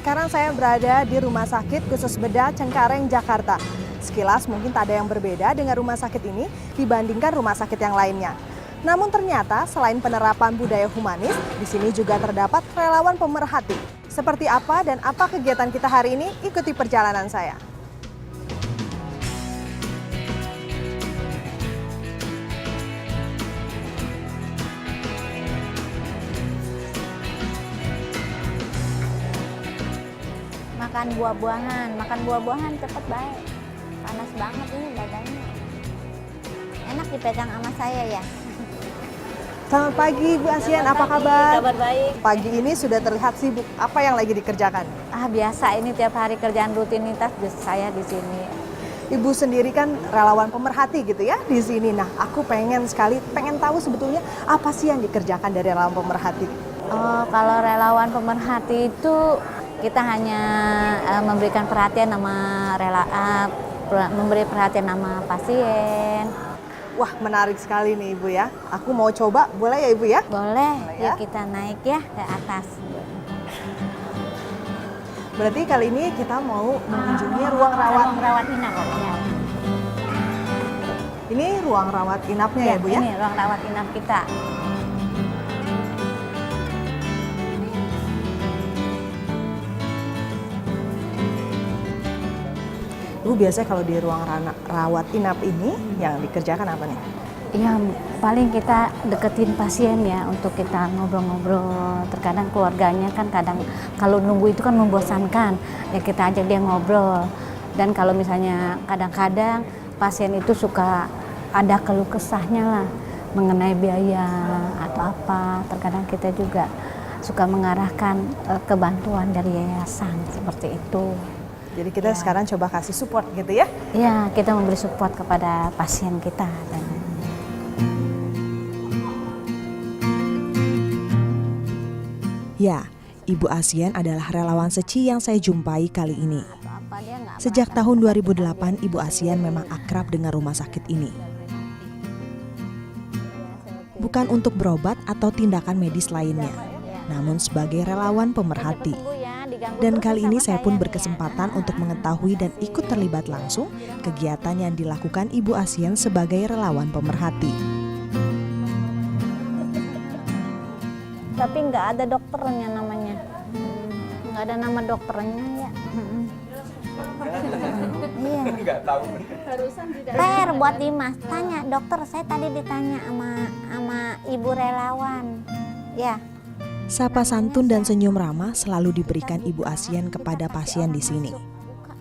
sekarang saya berada di Rumah Sakit Khusus Bedah Cengkareng, Jakarta. Sekilas mungkin tak ada yang berbeda dengan rumah sakit ini dibandingkan rumah sakit yang lainnya. Namun ternyata selain penerapan budaya humanis, di sini juga terdapat relawan pemerhati. Seperti apa dan apa kegiatan kita hari ini? Ikuti perjalanan saya. Makan buah-buahan cepet baik. Panas banget ini badannya. Enak dipegang sama saya ya. Selamat pagi Bu Asian, apa kabar? Kabar baik. Pagi ini sudah terlihat sibuk. Apa yang lagi dikerjakan? Biasa ini tiap hari kerjaan rutinitas saya di sini. Ibu sendiri kan relawan pemerhati gitu ya di sini. Nah, aku pengen tahu sebetulnya apa sih yang dikerjakan dari relawan pemerhati? Kalau relawan pemerhati itu kita hanya memberikan perhatian memberi perhatian sama pasien. Wah, menarik sekali nih Ibu ya. Aku mau coba, boleh ya Ibu ya? Boleh, ya? Yuk kita naik ya ke atas. Berarti kali ini kita mau mengunjungi ruang rawat inap. Ya. Ini ruang rawat inapnya ya Bu ya? Ini ruang rawat inap kita. Bu, biasanya kalau di ruang rawat inap ini yang dikerjakan apa nih? Ya paling kita deketin pasien ya untuk kita ngobrol-ngobrol. Terkadang keluarganya kan kadang kalau nunggu itu kan membosankan. Ya kita ajak dia ngobrol. Dan kalau misalnya kadang-kadang pasien itu suka ada keluh kesahnya lah mengenai biaya atau apa. Terkadang kita juga suka mengarahkan ke bantuan dari yayasan seperti itu. Jadi kita sekarang coba kasih support gitu ya? Iya, kita memberi support kepada pasien kita. Ya, Ibu Asian adalah relawan seci yang saya jumpai kali ini. Sejak tahun 2008, Ibu Asian memang akrab dengan rumah sakit ini. Bukan untuk berobat atau tindakan medis lainnya, namun sebagai relawan pemerhati. Dan kali ini saya pun berkesempatan untuk mengetahui dan ikut terlibat langsung kegiatan yang dilakukan Ibu Asian sebagai relawan pemerhati. Tapi nggak ada dokternya namanya, nggak ada nama dokternya ya. Iya. Nggak tahu. Per buat Dimas, tanya dokter, saya tadi ditanya sama ibu relawan, ya. Sapa santun dan senyum ramah selalu diberikan Ibu Asian kepada pasien di sini.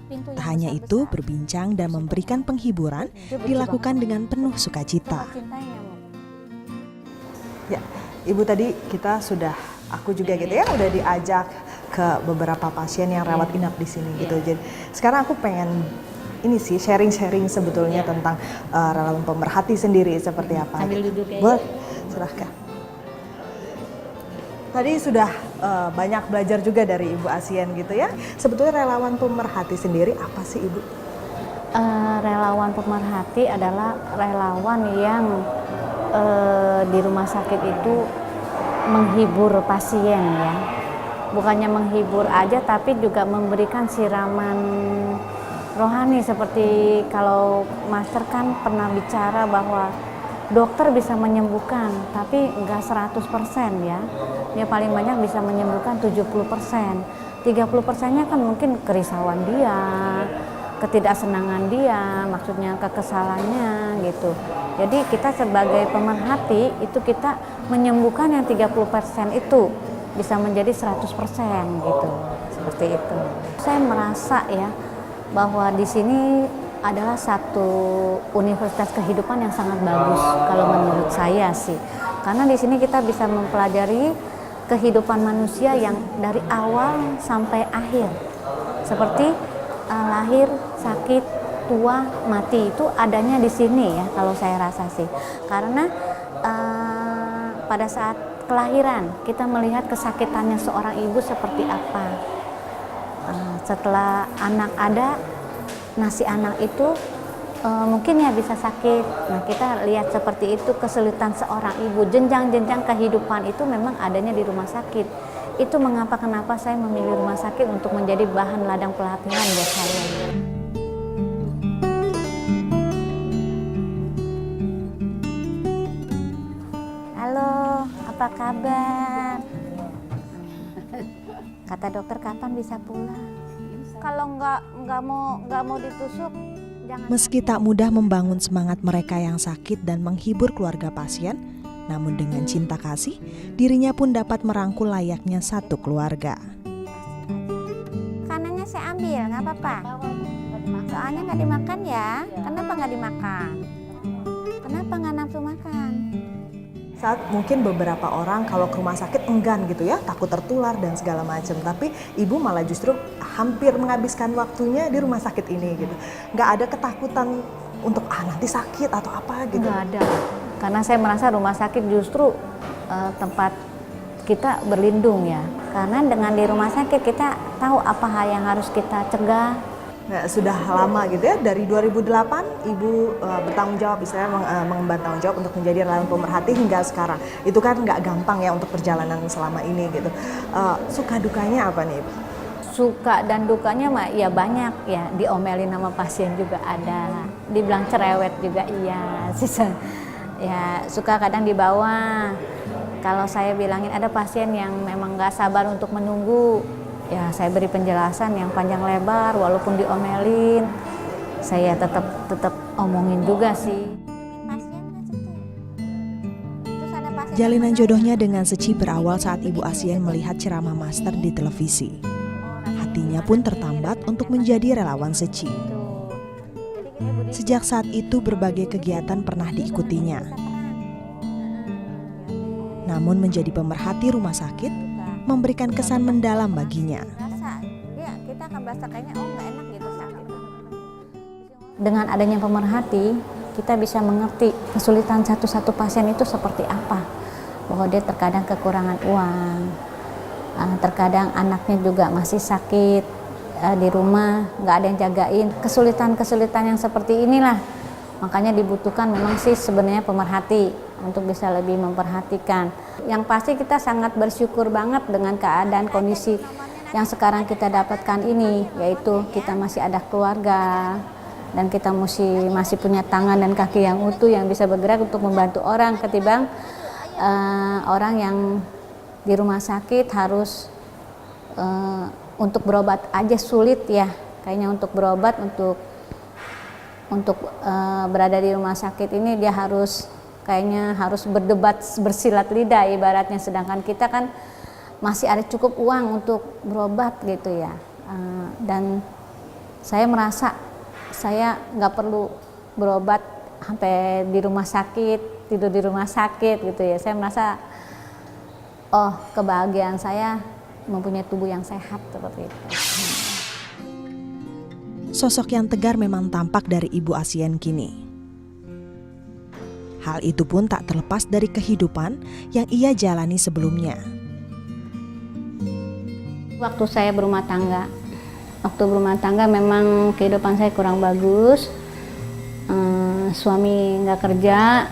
Tak hanya itu, berbincang dan memberikan penghiburan dilakukan dengan penuh sukacita. Ya, Ibu tadi aku juga gitu ya, udah diajak ke beberapa pasien yang rawat inap di sini gitu. Jadi sekarang aku pengen sharing-sharing sebetulnya tentang relawan pemerhati sendiri seperti apa. Sambil duduk ya. Boleh, silahkan. Tadi sudah banyak belajar juga dari Ibu Asian gitu ya. Sebetulnya relawan pemerhati sendiri apa sih Ibu? Relawan pemerhati adalah relawan yang di rumah sakit itu menghibur pasien ya. Bukannya menghibur aja tapi juga memberikan siraman rohani seperti kalau Master kan pernah bicara bahwa dokter bisa menyembuhkan, tapi enggak 100% ya. Dia paling banyak bisa menyembuhkan 70%. 30%-nya kan mungkin kerisauan dia, ketidaksenangan dia, maksudnya kekesalannya gitu. Jadi kita sebagai pemerhati itu kita menyembuhkan yang 30% itu bisa menjadi 100% gitu. Seperti itu. Saya merasa ya bahwa di sini adalah satu universitas kehidupan yang sangat bagus kalau menurut saya sih. Karena di sini kita bisa mempelajari kehidupan manusia yang dari awal sampai akhir. Seperti lahir, sakit, tua, mati itu adanya di sini ya kalau saya rasa sih. Karena pada saat kelahiran kita melihat kesakitannya seorang ibu seperti apa. Setelah anak ada, si anak itu mungkin ya bisa sakit. Nah kita lihat seperti itu kesulitan seorang ibu. Jenjang-jenjang kehidupan itu memang adanya di rumah sakit. Itu kenapa saya memilih rumah sakit untuk menjadi bahan ladang pelatihan buat saya. Halo, apa kabar? Kata dokter kapan bisa pulang? Kalau nggak mau ditusuk, jangan. Meski tak mudah membangun semangat mereka yang sakit dan menghibur keluarga pasien, namun dengan cinta kasih, dirinya pun dapat merangkul layaknya satu keluarga. Kanannya saya ambil, nggak apa-apa. Soalnya nggak dimakan ya. Kenapa nggak dimakan? Kenapa nggak nafsu makan? Saat mungkin beberapa orang kalau ke rumah sakit enggan gitu ya, takut tertular dan segala macam. Tapi ibu malah justru hampir menghabiskan waktunya di rumah sakit ini gitu. Nggak ada ketakutan untuk nanti sakit atau apa gitu. Nggak ada. Karena saya merasa rumah sakit justru tempat kita berlindung ya. Karena dengan di rumah sakit kita tahu apa hal yang harus kita cegah. Nah, sudah lama gitu ya, dari 2008 ibu bertanggung jawab, istilahnya mengemban tanggung jawab untuk menjadi relawan pemerhati hingga sekarang. Itu kan nggak gampang ya untuk perjalanan selama ini gitu. Suka dukanya apa nih ibu? Suka dan dukanya mah ya banyak ya, diomelin sama pasien juga ada, dibilang cerewet juga iya, ya suka kadang dibawa. Kalau saya bilangin ada pasien yang memang nggak sabar untuk menunggu, ya saya beri penjelasan yang panjang lebar, walaupun diomelin, saya tetap omongin juga sih. Jalinan jodohnya dengan Seci berawal saat Ibu Asien melihat ceramah master di televisi. Hatinya pun tertambat untuk menjadi relawan Seci. Sejak saat itu berbagai kegiatan pernah diikutinya. Namun menjadi pemerhati rumah sakit memberikan kesan mendalam baginya. Kita akan berasa kayaknya nggak enak gitu sakit. Dengan adanya pemerhati, kita bisa mengerti kesulitan satu-satu pasien itu seperti apa. Bahwa dia terkadang kekurangan uang, terkadang anaknya juga masih sakit di rumah, nggak ada yang jagain. Kesulitan-kesulitan yang seperti inilah, makanya dibutuhkan memang sih sebenarnya pemerhati untuk bisa lebih memperhatikan. Yang pasti kita sangat bersyukur banget dengan keadaan kondisi yang sekarang kita dapatkan ini, yaitu kita masih ada keluarga dan kita masih punya tangan dan kaki yang utuh yang bisa bergerak untuk membantu orang, ketimbang orang yang di rumah sakit harus untuk berobat aja sulit ya, kayaknya untuk berobat untuk berada di rumah sakit ini dia harus berdebat bersilat lidah ibaratnya, sedangkan kita kan masih ada cukup uang untuk berobat gitu ya. Dan saya merasa saya nggak perlu berobat sampai di rumah sakit, tidur di rumah sakit gitu ya. Saya merasa kebahagiaan saya mempunyai tubuh yang sehat seperti itu. Sosok yang tegar memang tampak dari Ibu Asien kini. Hal itu pun tak terlepas dari kehidupan yang ia jalani sebelumnya. Waktu saya berumah tangga memang kehidupan saya kurang bagus. Suami nggak kerja.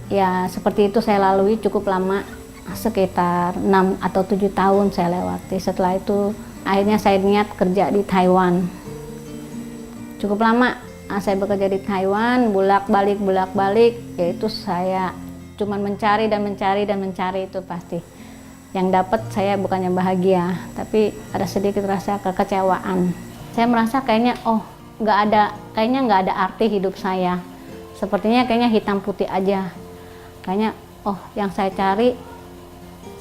Ya seperti itu saya lalui cukup lama, sekitar 6 atau 7 tahun saya lewati. Setelah itu akhirnya saya niat kerja di Taiwan. Cukup lama saya bekerja di Taiwan, bolak-balik, yaitu saya cuman mencari itu pasti. Yang dapat saya bukannya bahagia, tapi ada sedikit rasa kekecewaan. Saya merasa kayaknya nggak ada arti hidup saya. Sepertinya kayaknya hitam putih aja. Kayaknya yang saya cari,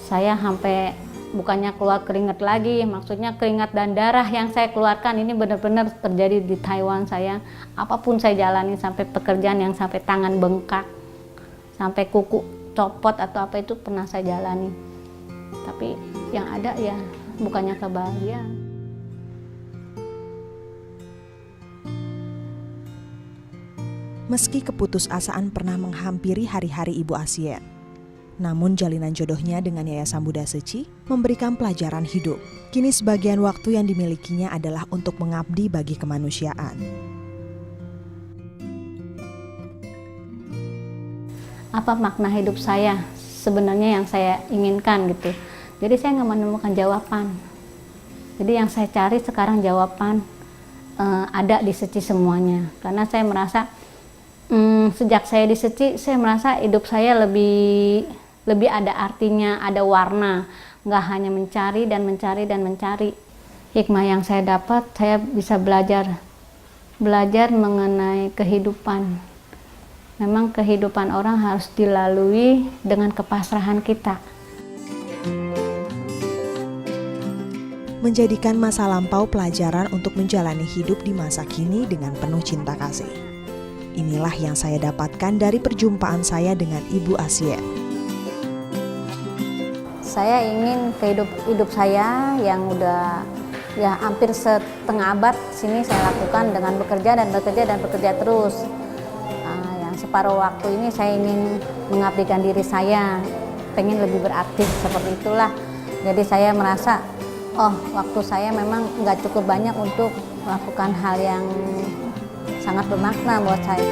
saya sampai bukannya keluar keringat lagi, maksudnya keringat dan darah yang saya keluarkan ini benar-benar terjadi di Taiwan saya. Apapun saya jalani, sampai pekerjaan yang sampai tangan bengkak, sampai kuku copot atau apa itu pernah saya jalani. Tapi yang ada ya bukannya kebahagiaan. Meski keputusasaan pernah menghampiri hari-hari Ibu Asien, namun jalinan jodohnya dengan Yayasan Buddha Seci memberikan pelajaran hidup. Kini sebagian waktu yang dimilikinya adalah untuk mengabdi bagi kemanusiaan. Apa makna hidup saya? sebenarnya yang saya inginkan gitu. Jadi saya nggak menemukan jawaban. Jadi yang saya cari sekarang jawaban ada di Seci semuanya. Karena saya merasa sejak saya di Seci, saya merasa hidup saya lebih ada artinya, ada warna. Nggak hanya mencari dan mencari dan mencari. Hikmah yang saya dapat, saya bisa belajar mengenai kehidupan. Memang kehidupan orang harus dilalui dengan kepasrahan kita. Menjadikan masa lampau pelajaran untuk menjalani hidup di masa kini dengan penuh cinta kasih. Inilah yang saya dapatkan dari perjumpaan saya dengan Ibu Asien. Saya ingin hidup saya yang udah ya hampir setengah abad sini saya lakukan dengan bekerja dan bekerja terus. Yang separuh waktu ini saya ingin mengabdikan diri saya, pengen lebih beraktif seperti itulah. Jadi saya merasa waktu saya memang nggak cukup banyak untuk melakukan hal yang sangat bermakna buat saya.